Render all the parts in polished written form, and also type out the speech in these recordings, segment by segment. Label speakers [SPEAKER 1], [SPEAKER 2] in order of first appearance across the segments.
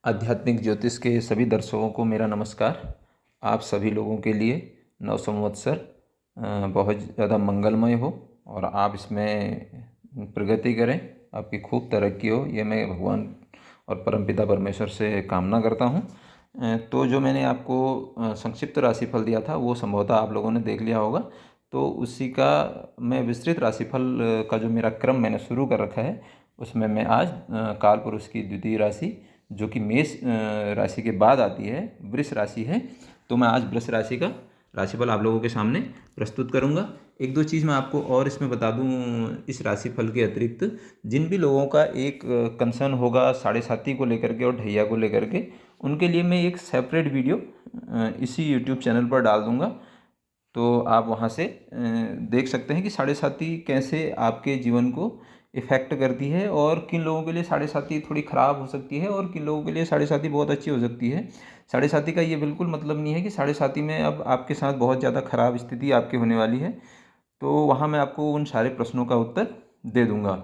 [SPEAKER 1] आध्यात्मिक ज्योतिष के सभी दर्शकों को मेरा नमस्कार। आप सभी लोगों के लिए नव संवत्सर बहुत ज़्यादा मंगलमय हो और आप इसमें प्रगति करें, आपकी खूब तरक्की हो, ये मैं भगवान और परमपिता परमेश्वर से कामना करता हूँ। तो जो मैंने आपको संक्षिप्त राशिफल दिया था वो संभवतः आप लोगों ने देख लिया होगा, तो उसी का मैं विस्तृत राशिफल का जो मेरा क्रम मैंने शुरू कर रखा है उसमें मैं आज कालपुरुष की द्वितीय राशि जो कि मेष राशि के बाद आती है, वृष राशि है, तो मैं आज वृष राशि का राशिफल आप लोगों के सामने प्रस्तुत करूंगा। एक दो चीज़ मैं आपको और इसमें बता दूं, इस राशिफल के अतिरिक्त जिन भी लोगों का एक कंसर्न होगा साढ़े साती को लेकर के और ढैया को लेकर के, उनके लिए मैं एक सेपरेट वीडियो इसी यूट्यूब चैनल पर डाल दूंगा। तो आप वहाँ से देख सकते हैं कि साढ़े साती कैसे आपके जीवन को इफ़ेक्ट करती है और किन लोगों के लिए साढ़े साती थोड़ी ख़राब हो सकती है और किन लोगों के लिए साढ़े साती बहुत अच्छी हो सकती है। साढ़े साती का ये बिल्कुल मतलब नहीं है कि साढ़े साती में अब आपके साथ बहुत ज़्यादा ख़राब स्थिति आपकी होने वाली है, तो वहाँ मैं आपको उन सारे प्रश्नों का उत्तर दे दूँगा।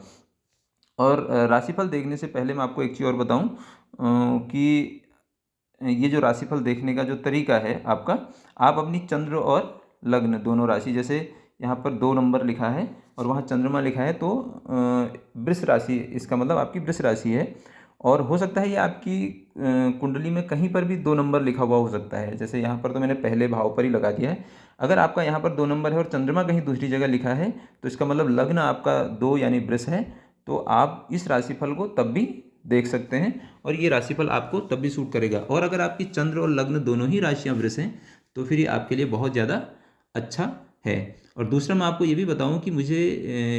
[SPEAKER 1] और राशिफल देखने से पहले मैं आपको एक चीज़ और बताऊँ कि ये जो राशिफल देखने का जो तरीका है आपका, आप अपनी चंद्र और लग्न दोनों राशि, जैसे यहाँ पर 2 नंबर लिखा है और वहाँ चंद्रमा लिखा है, तो वृष राशि, इसका मतलब आपकी वृष राशि है। और हो सकता है ये आपकी कुंडली में कहीं पर भी 2 नंबर लिखा हुआ हो सकता है, जैसे यहाँ पर तो मैंने पहले भाव पर ही लगा दिया है। अगर आपका यहाँ पर 2 नंबर है और चंद्रमा कहीं दूसरी जगह लिखा है, तो इसका मतलब लग्न आपका 2 यानी वृष है, तो आप इस राशिफल को तब भी देख सकते हैं और ये राशिफल आपको तब भी सूट करेगा। और अगर आपकी चंद्र और लग्न दोनों ही राशियां वृष हैं तो फिर ये आपके लिए बहुत ज़्यादा अच्छा है। और दूसरा मैं आपको ये भी बताऊं कि मुझे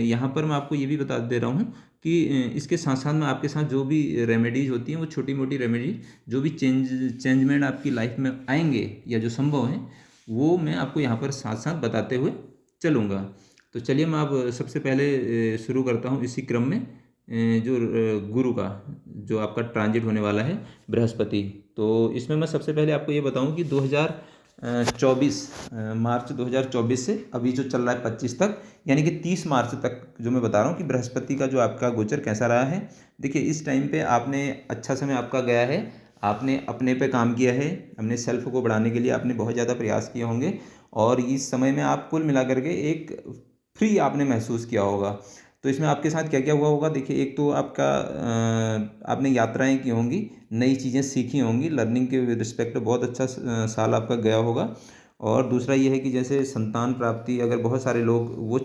[SPEAKER 1] यहाँ पर मैं आपको ये भी बता दे रहा हूँ कि इसके साथ साथ में आपके साथ जो भी रेमेडीज़ होती हैं, वो छोटी मोटी रेमेडी जो भी चेंजमेंट आपकी लाइफ में आएंगे या जो संभव हैं, वो मैं आपको यहाँ पर साथ साथ बताते हुए चलूँगा। तो चलिए मैं अब सबसे पहले शुरू करता हूँ इसी क्रम में जो गुरु का जो आपका ट्रांजिट होने वाला है बृहस्पति। तो इसमें मैं सबसे पहले आपको ये बताऊं कि 2024 मार्च 2024 से अभी जो चल रहा है 25 तक, यानी कि 30 मार्च तक जो मैं बता रहा हूँ कि बृहस्पति का जो आपका गोचर कैसा रहा है। देखिए, इस टाइम पे आपने अच्छा समय आपका गया है, आपने अपने पे काम किया है, अपने सेल्फ को बढ़ाने के लिए आपने बहुत ज़्यादा प्रयास किए होंगे और इस समय में आप कुल मिला करके एक फ्री आपने महसूस किया होगा। तो इसमें आपके साथ क्या क्या हुआ होगा, देखिए, एक तो आपका आपने यात्राएं की होंगी, नई चीज़ें सीखी होंगी, लर्निंग के रिस्पेक्ट बहुत अच्छा साल आपका गया होगा। और दूसरा ये है कि जैसे संतान प्राप्ति, अगर बहुत सारे लोग वो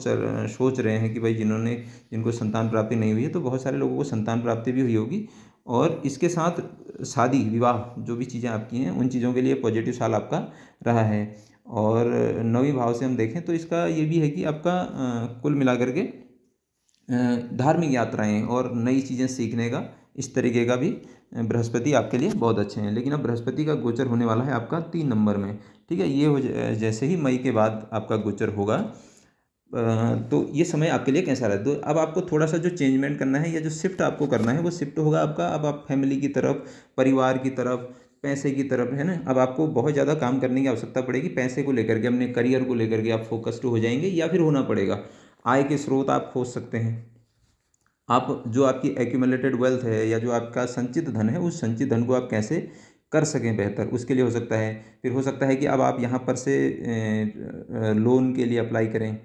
[SPEAKER 1] सोच रहे हैं कि भाई जिनको संतान प्राप्ति नहीं हुई है, तो बहुत सारे लोगों को संतान प्राप्ति भी हुई होगी। और इसके साथ शादी विवाह जो भी चीज़ें आपकी हैं, उन चीज़ों के लिए पॉजिटिव साल आपका रहा है। और 9वें भाव से हम देखें तो इसका ये भी है कि आपका कुल मिला करके धार्मिक यात्राएं और नई चीज़ें सीखने का इस तरीके का भी बृहस्पति आपके लिए बहुत अच्छे हैं। लेकिन अब बृहस्पति का गोचर होने वाला है आपका 3 नंबर में, ठीक है। ये जैसे ही मई के बाद आपका गोचर होगा, तो ये समय आपके लिए कैसा रहा। तो अब आपको थोड़ा सा जो चेंजमेंट करना है या जो शिफ्ट आपको करना है वो शिफ्ट होगा आपका, अब आप फैमिली की तरफ, परिवार की तरफ, पैसे की तरफ, है ना। अब आपको बहुत ज़्यादा काम करने की आवश्यकता पड़ेगी पैसे को लेकर के, अपने करियर को लेकर के आप फोकस्ड हो जाएंगे या फिर होना पड़ेगा। आय के स्रोत आप खोज सकते हैं। आप जो आपकी एक्यूमुलेटेड वेल्थ है या जो आपका संचित धन है, उस संचित धन को आप कैसे कर सकें बेहतर, उसके लिए हो सकता है। फिर हो सकता है कि अब आप यहाँ पर से लोन के लिए अप्लाई करें,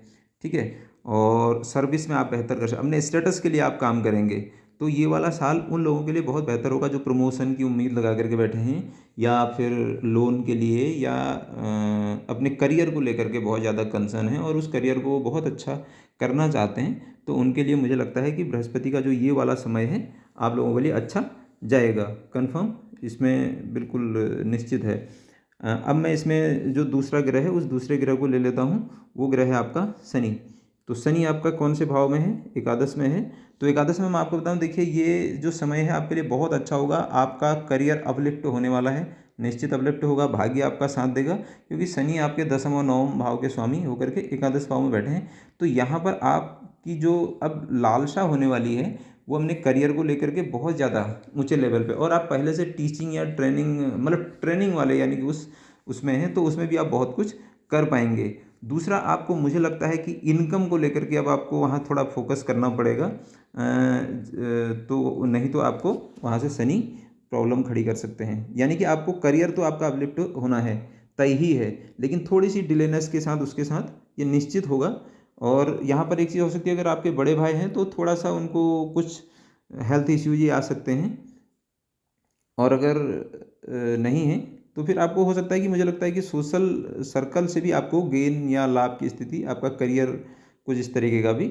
[SPEAKER 1] ठीक है। और सर्विस में आप बेहतर कर सकते, अपने स्टेटस के लिए आप काम करेंगे। तो ये वाला साल उन लोगों के लिए बहुत बेहतर होगा जो प्रमोशन की उम्मीद लगा करके बैठे हैं या फिर लोन के लिए या अपने करियर को लेकर के बहुत ज़्यादा कंसर्न है और उस करियर को वो बहुत अच्छा करना चाहते हैं। तो उनके लिए मुझे लगता है कि बृहस्पति का जो ये वाला समय है आप लोगों के लिए अच्छा जाएगा, कंफर्म, इसमें बिल्कुल निश्चित है। अब मैं इसमें जो दूसरा ग्रह है उस दूसरे ग्रह को ले लेता हूँ, वो ग्रह है आपका शनि। तो शनि आपका कौन से भाव में है, एकादश में है। तो एकादश में मैं आपको बताऊं, देखिए, ये जो समय है आपके लिए बहुत अच्छा होगा, आपका करियर अपलिफ्ट होने वाला है, निश्चित अपलिफ्ट होगा, भाग्य आपका साथ देगा, क्योंकि शनि आपके 10वें और 9वें भाव के स्वामी होकर के एकादश भाव में बैठे हैं। तो यहाँ पर आपकी जो अब लालसा होने वाली है वो अपने करियर को लेकर के बहुत ज़्यादा ऊंचे लेवल पे, और आप पहले से टीचिंग या ट्रेनिंग, मतलब ट्रेनिंग वाले यानी कि उसमें हैं, तो उसमें भी आप बहुत कुछ कर पाएंगे। दूसरा, आपको मुझे लगता है कि इनकम को लेकर के अब आपको वहाँ थोड़ा फोकस करना पड़ेगा, तो नहीं तो आपको वहाँ से शनि प्रॉब्लम खड़ी कर सकते हैं। यानी कि आपको करियर तो आपका अपलिफ्ट होना है, तय ही है, लेकिन थोड़ी सी डिलेनेस के साथ उसके साथ ये निश्चित होगा। और यहाँ पर एक चीज़ हो सकती है, अगर आपके बड़े भाई हैं तो थोड़ा सा उनको कुछ हेल्थ इश्यूज ये आ सकते हैं। और अगर नहीं है तो फिर आपको हो सकता है कि मुझे लगता है कि सोशल सर्कल से भी आपको गेन या लाभ की स्थिति, आपका करियर कुछ इस तरीके का भी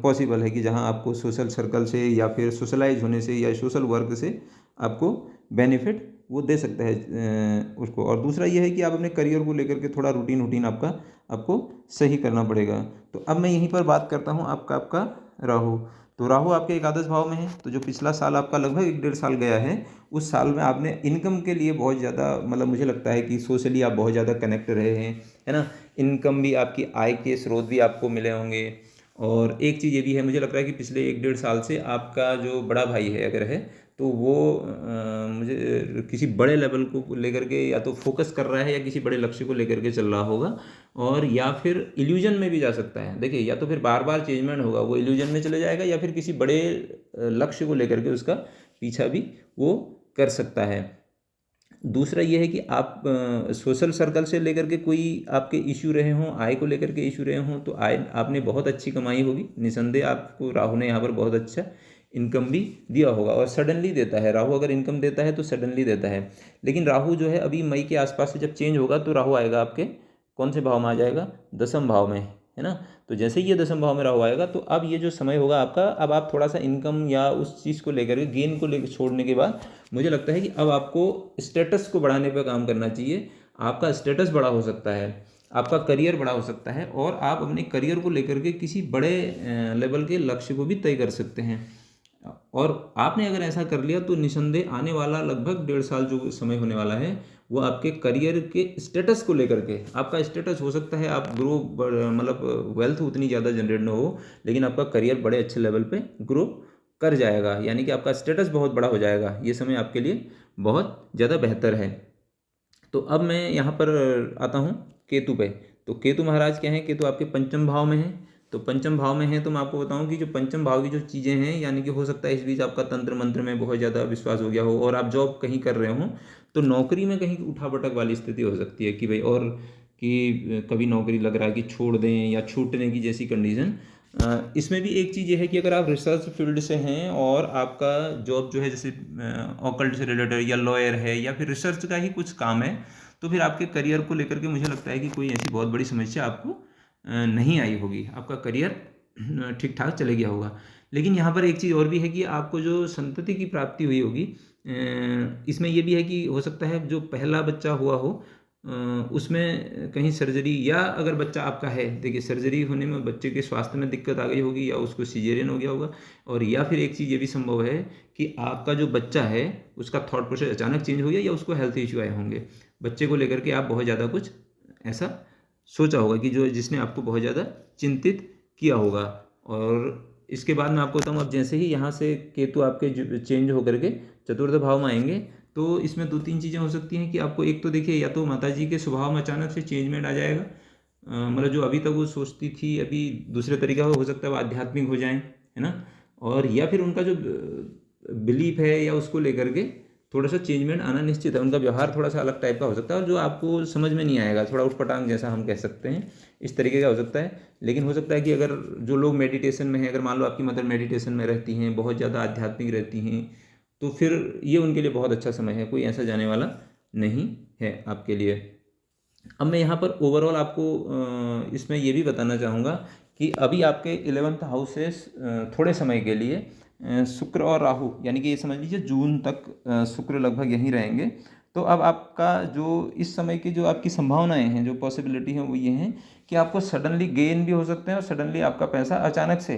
[SPEAKER 1] पॉसिबल है कि जहां आपको सोशल सर्कल से या फिर सोशलाइज होने से या सोशल वर्क से आपको बेनिफिट वो दे सकता है उसको। और दूसरा ये है कि आप अपने करियर को लेकर के थोड़ा रूटीन रूटीन आपका आपको सही करना पड़ेगा। तो अब मैं यहीं पर बात करता हूँ आपका आपका राहु। तो राहु आपके एकादश भाव में है, तो जो पिछला साल आपका लगभग 1 डेढ़ साल गया है, उस साल में आपने इनकम के लिए बहुत ज़्यादा, मतलब मुझे लगता है कि सोशली आप बहुत ज़्यादा कनेक्ट रहे हैं, है ना। इनकम भी, आपकी आय के स्रोत भी आपको मिले होंगे। और एक चीज़ ये भी है, मुझे लग रहा है कि पिछले 1 डेढ़ साल से आपका जो बड़ा भाई है अगर है, तो वो मुझे किसी बड़े लेवल को लेकर के या तो फोकस कर रहा है या किसी बड़े लक्ष्य को लेकर के चल रहा होगा। और या फिर इल्यूजन में भी जा सकता है। देखिए, या तो फिर बार बार चेंजमेंट होगा, वो इल्यूजन में चले जाएगा, या फिर किसी बड़े लक्ष्य को लेकर के उसका पीछा भी वो कर सकता है। दूसरा ये है कि आप सोशल सर्कल से लेकर के कोई आपके इश्यू रहे हों, आय को लेकर के इश्यू रहे हों, तो आय आपने बहुत अच्छी कमाई होगी निसंदेह। आपको राहु ने यहाँ पर बहुत अच्छा इनकम भी दिया होगा, और सडनली देता है राहु। अगर इनकम देता है तो सडनली देता है। लेकिन राहु जो है अभी मई के आसपास से जब चेंज होगा तो राहु आएगा आपके कौन से भाव में आ जाएगा? दसम भाव में, है ना। तो जैसे ही ये दसम भाव में राहु आएगा तो अब ये जो समय होगा आपका, अब आप थोड़ा सा इनकम या उस चीज़ को लेकर के, गेन को लेकर छोड़ने के बाद मुझे लगता है कि अब आपको स्टेटस को बढ़ाने पर काम करना चाहिए। आपका स्टेटस बड़ा हो सकता है, आपका करियर बड़ा हो सकता है, और आप अपने करियर को लेकर के किसी बड़े लेवल के लक्ष्य को भी तय कर सकते हैं। और आपने अगर ऐसा कर लिया तो निसंदेह आने वाला लगभग 1.5 साल जो समय होने वाला है, वो आपके करियर के स्टेटस को लेकर के, आपका स्टेटस हो सकता है आप ग्रो, मतलब वेल्थ उतनी ज़्यादा जनरेट ना हो, लेकिन आपका करियर बड़े अच्छे लेवल पे ग्रो कर जाएगा। यानी कि आपका स्टेटस बहुत बड़ा हो जाएगा। ये समय आपके लिए बहुत ज़्यादा बेहतर है। तो अब मैं यहाँ पर आता हूँ केतु पे। तो केतु महाराज क्या हैं? केतु आपके पंचम भाव में है। तो पंचम भाव में है तो मैं आपको बताऊं कि जो पंचम भाव की जो चीज़ें हैं, यानी कि हो सकता है इस बीच आपका तंत्र मंत्र में बहुत ज़्यादा विश्वास हो गया हो, और आप जॉब कहीं कर रहे हो तो नौकरी में कहीं उठापटक वाली स्थिति हो सकती है कि भाई, और कि कभी नौकरी लग रहा है कि छोड़ दें या छूटने की जैसी कंडीशन। इसमें भी एक चीज़ ये है कि अगर आप रिसर्च फील्ड से हैं और आपका जॉब जो है जैसे ऑकल्ट से रिलेटेड या लॉयर है या फिर रिसर्च का ही कुछ काम है, तो फिर आपके करियर को लेकर के मुझे लगता है कि कोई ऐसी बहुत बड़ी समस्या आपको नहीं आई होगी। आपका करियर ठीक ठाक चले गया होगा। लेकिन यहाँ पर एक चीज़ और भी है कि आपको जो संतति की प्राप्ति हुई होगी, इसमें यह भी है कि हो सकता है जो पहला बच्चा हुआ हो उसमें कहीं सर्जरी, या अगर बच्चा आपका है, देखिए सर्जरी होने में बच्चे के स्वास्थ्य में दिक्कत आ गई होगी, या उसको सीजेरियन हो गया होगा। और या फिर एक चीज़ ये भी संभव है कि आपका जो बच्चा है उसका थॉट प्रोसेस अचानक चेंज हो गया, या उसको हेल्थ इश्यू आए होंगे। बच्चे को लेकर के आप बहुत ज़्यादा कुछ ऐसा सोचा होगा कि जो जिसने आपको बहुत ज़्यादा चिंतित किया होगा। और इसके बाद मैं आपको बताऊँ, अब जैसे ही यहाँ से केतु आपके चेंज होकर के चतुर्थ भाव में आएंगे, तो इसमें 2-3 चीज़ें हो सकती हैं कि आपको, एक तो देखिए, या तो माता जी के स्वभाव में अचानक से चेंजमेंट आ जाएगा, मतलब जो अभी तक वो सोचती थी अभी दूसरे तरीका हो सकता है वो आध्यात्मिक हो जाएं, है ना। और या फिर उनका जो बिलीफ है या उसको लेकर के थोड़ा सा चेंजमेंट आना निश्चित है। उनका व्यवहार थोड़ा सा अलग टाइप का हो सकता है, और जो आपको समझ में नहीं आएगा, थोड़ा उटपटांग जैसा हम कह सकते हैं, इस तरीके का हो सकता है। लेकिन हो सकता है कि अगर जो लोग मेडिटेशन में हैं, अगर मान लो आपकी मदर मेडिटेशन में रहती हैं, बहुत ज़्यादा आध्यात्मिक रहती हैं, तो फिर ये उनके लिए बहुत अच्छा समय है, कोई ऐसा जाने वाला नहीं है आपके लिए। अब मैं यहाँ पर ओवरऑल आपको इसमें ये भी बताना चाहूँगा कि अभी आपके 11th हाउस से थोड़े समय के लिए शुक्र और राहु, यानी कि ये समझ लीजिए जून तक शुक्र लगभग यहीं रहेंगे। तो अब आपका जो इस समय की जो आपकी संभावनाएं हैं, जो पॉसिबिलिटी हैं, वो ये हैं कि आपको सडनली गेन भी हो सकते हैं, और सडनली आपका पैसा अचानक से,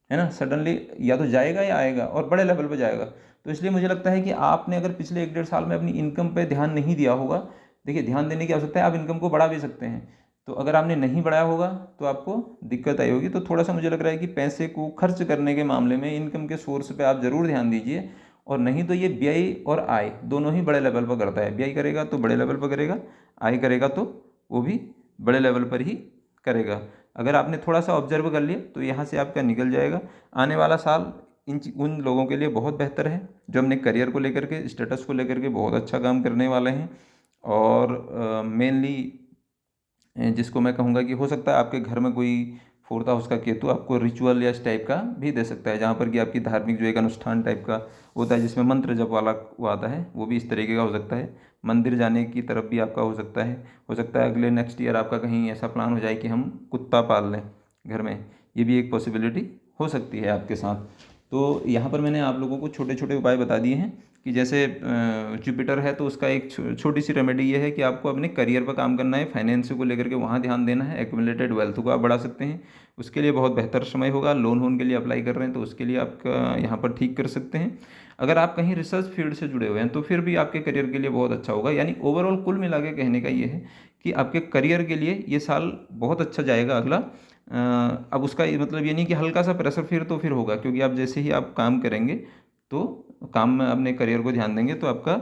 [SPEAKER 1] है ना, सडनली या तो जाएगा या आएगा, और बड़े लेवल पर जाएगा। तो इसलिए मुझे लगता है कि आपने अगर पिछले 1 डेढ़ साल में अपनी इनकम पर ध्यान नहीं दिया होगा, देखिए ध्यान देने की आवश्यकता है, आप इनकम को बढ़ा भी सकते हैं। तो अगर आपने नहीं बढ़ाया होगा तो आपको दिक्कत आई होगी। तो थोड़ा सा मुझे लग रहा है कि पैसे को खर्च करने के मामले में इनकम के सोर्स पे आप ज़रूर ध्यान दीजिए। और नहीं तो ये व्यय और आय दोनों ही बड़े लेवल पर करता है। व्यय करेगा तो बड़े लेवल पर करेगा, आय करेगा तो वो भी बड़े लेवल पर ही करेगा। अगर आपने थोड़ा सा ऑब्जर्व कर लिया तो यहाँ से आपका निकल जाएगा। आने वाला साल उन लोगों के लिए बहुत बेहतर है जो अपने करियर को लेकर के, स्टेटस को लेकर के बहुत अच्छा काम करने वाले हैं। और मेनली जिसको मैं कहूँगा कि हो सकता है आपके घर में कोई फोर्थ हाउस का केतु आपको रिचुअल या इस टाइप का भी दे सकता है, जहाँ पर कि आपकी धार्मिक जो एक अनुष्ठान टाइप का होता है जिसमें मंत्र जप वाला वो आता है, वो भी इस तरीके का हो सकता है। मंदिर जाने की तरफ भी आपका हो सकता है अगले नेक्स्ट ईयर आपका कहीं ऐसा प्लान हो जाए कि हम कुत्ता पाल लें घर में, ये भी एक पॉसिबिलिटी हो सकती है आपके साथ। तो यहाँ पर मैंने आप लोगों को छोटे छोटे उपाय बता दिए हैं कि जैसे जुपिटर है तो उसका एक छोटी सी रेमेडी ये है कि आपको अपने करियर पर काम करना है, फाइनेंस को लेकर के वहाँ ध्यान देना है, एक्यूमुलेटेड वेल्थ को आप बढ़ा सकते हैं, उसके लिए बहुत बेहतर समय होगा। लोन वोन के लिए अप्लाई कर रहे हैं तो उसके लिए आपका यहाँ पर ठीक कर सकते हैं। अगर आप कहीं रिसर्च फील्ड से जुड़े हुए हैं तो फिर भी आपके करियर के लिए बहुत अच्छा होगा। यानी ओवरऑल कुल मिला के कहने का ये है कि आपके करियर के लिए ये साल बहुत अच्छा जाएगा अगला। अब उसका ये मतलब ये नहीं कि हल्का सा प्रेशर फिर होगा, क्योंकि आप जैसे ही आप काम करेंगे तो काम में अपने करियर को ध्यान देंगे तो आपका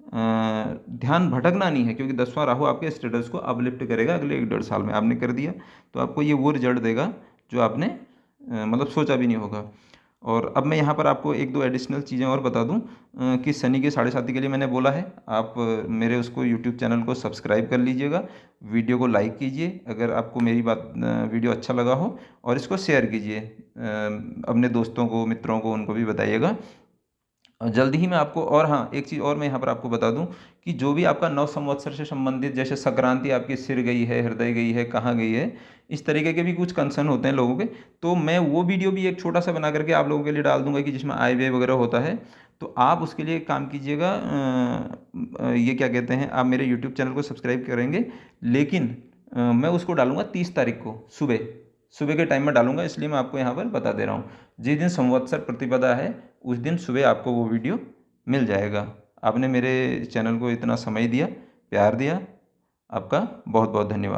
[SPEAKER 1] ध्यान भटकना नहीं है, क्योंकि 10वां राहु आपके स्टेटस को अपलिफ्ट करेगा अगले 1-1.5 साल में। आपने कर दिया तो आपको ये वो रिजल्ट देगा जो आपने मतलब सोचा भी नहीं होगा। और अब मैं यहाँ पर आपको 1-2 एडिशनल चीज़ें और बता दूँ कि शनि के 7.5 के लिए मैंने बोला है, आप मेरे उसको यूट्यूब चैनल को सब्सक्राइब कर लीजिएगा, वीडियो को लाइक कीजिए अगर आपको मेरी बात वीडियो अच्छा लगा हो, और इसको शेयर कीजिए अपने दोस्तों को, मित्रों को, उनको भी बताइएगा। जल्दी ही मैं आपको, और हाँ एक चीज़ और मैं यहाँ पर आपको बता दूं कि जो भी आपका नव संवत्सर से संबंधित, जैसे संक्रांति आपकी सिर गई है, हृदय गई है, कहाँ गई है, इस तरीके के भी कुछ कंसर्न होते हैं लोगों के, तो मैं वो वीडियो भी एक छोटा सा बना करके आप लोगों के लिए डाल दूंगा कि जिसमें आय व्यय वगैरह होता है। तो आप उसके लिए एक काम कीजिएगा, ये क्या कहते हैं, आप मेरे यूट्यूब चैनल को सब्सक्राइब करेंगे, लेकिन मैं उसको डालूंगा 30 तारीख को सुबह सुबह के टाइम में डालूंगा, इसलिए मैं आपको यहाँ पर बता दे रहा हूँ। जिस दिन संवत्सर प्रतिपदा है उस दिन सुबह आपको वो वीडियो मिल जाएगा। आपने मेरे चैनल को इतना समय दिया, प्यार दिया, आपका बहुत बहुत धन्यवाद।